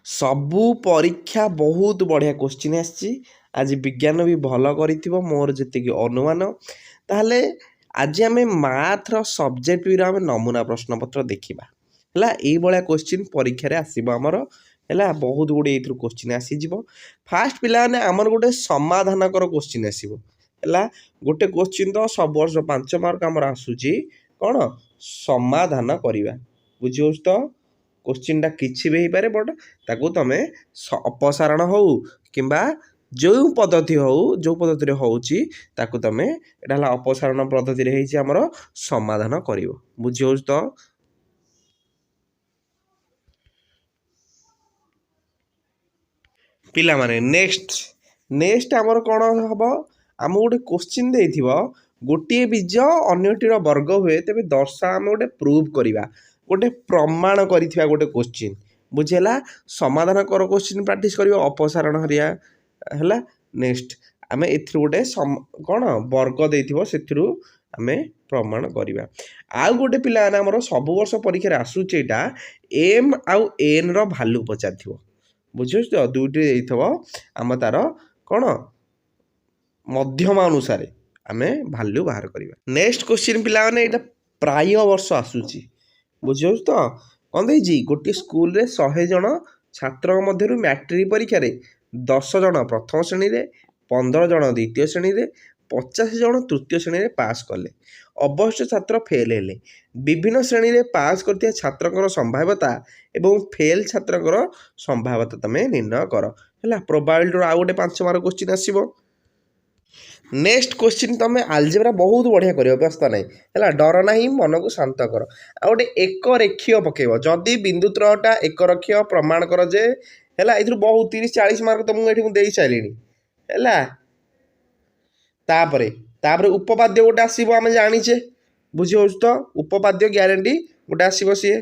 सबू परीक्षा बहुत बढ़िया क्वेश्चन आसी आज विज्ञान भी भल कर मोर जी अनुमान ताहले आज आम मैथ्र सब्जेक्ट भी आम नमूना प्रश्न पत्र देखा है ये क्वेश्चन परीक्षा आसब आमर है बहुत गुड़े ये क्वेश्चन आसीज फास्ट पिला आमर गोटे समाधान कर क्वेश्चन आसो है गोटे क्वेश्चन तो सब वर्ष 5 मार्क आमर आसूची कौन समाधान करवा बुझे तो क्वेश्चन टा किसी भी हो पारे बट ताकू तुम अपसारण हो कि जो पद्धति हो जो पद्धति होची ताकू तुम यहाँ अपसारण पद्धति आमर समाधान कर बुझे तो पिला माने नेक्स्ट आमर कौन हम आम गोटे क्वेश्चन दे गोटे बीज अन्यटीर वर्ग हुए तेज दर्शा आम गोटे प्रूव करवा गोटे प्रमाण कर गोटे क्वेश्चन बुझेगा समाधान कर क्वेश्चन प्रैक्टिस कर अपसारण हरिया है नेक्स्ट आम ए गोटे कौन वर्ग दे से आम प्रमाण करवा आउ गोटे पिला आमर सब वर्ष परीक्षा आसूचे एम आउ एन रो भाल्यू पचार बुझे तो दुईटी आम तार कौन मध्यम अनुसार आम भाल्यू बाहर करवा नेक्स्ट क्वेश्चन पिला माने एटा प्राय वर्ष आसूची बुझे तो कौन देजी गोटे स्कूल रे 100 जन छात्र मध्य मैट्रिक परीक्षा 10 जन प्रथम श्रेणी रे 15 जन द्वितीय श्रेणी रे 50 जन तृतीय श्रेणी रे पास कले अवश्य छात्र फेल हेले विभिन्न श्रेणी रे पास करथिया छात्रकर संभाव्यता एवं फेल छात्रकर संभाव्यता तमे निर्णय कर हैला प्रोबेबिलिटी आ गोटे 5 मार्क क्वेश्चन आसीबो नेक्स्ट क्वेश्चन तुम आलजेब्रा बहुत बढ़िया कर व्यस्त ना है डर ना मन को शांत कर आ गए एक रेखीय पकेब जदि बिंदु त्रयटा एक रेखीय प्रमाण कर जे है बहुत 30-40 मार्क तुमको ये दे सारे है तापर उपपाद्य गोटे आसो आम जाचे बुझे तो उपपाद्य ग्यारंटी गोटे आसो सी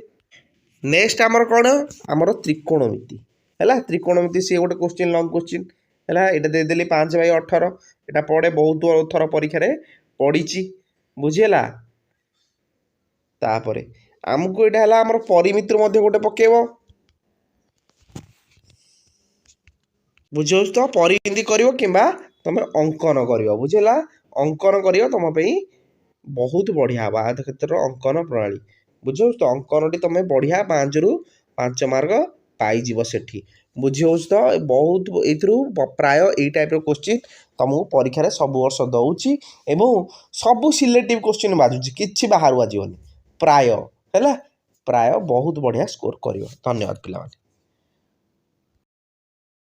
नेक्स्ट आमर कौन आमर त्रिकोणमिति है त्रिकोणमिति सी गोटे क्वेश्चन लंग क्वेश्चन है ये देदेली 5/18 यहाँ पढ़े बहुत थर परीक्षा पड़ी बुझेगा तापर आमको यहाँ आम परिमिति गोटे पकेब बुझे तो परिमिति कर तुम अंकन कर बुझेगा अंकन कर तुम बहुत बढ़िया हम आ क्षेत्र अंकन प्रणाली बुझे तो अंकन टी तुम बढ़िया 5 ରୁ 5 मार्क पाइज सेठी बुझे तो बहुत प्राय यही टाइप क्वेश्चन तुमको परीक्षा सब वर्ष दौची एवं सब सिलेक्टिव क्वेश्चन बाजुची किछि बाहर आजीवन प्राय है प्राय बहुत बढ़िया स्कोर कर धन्यवाद पिला।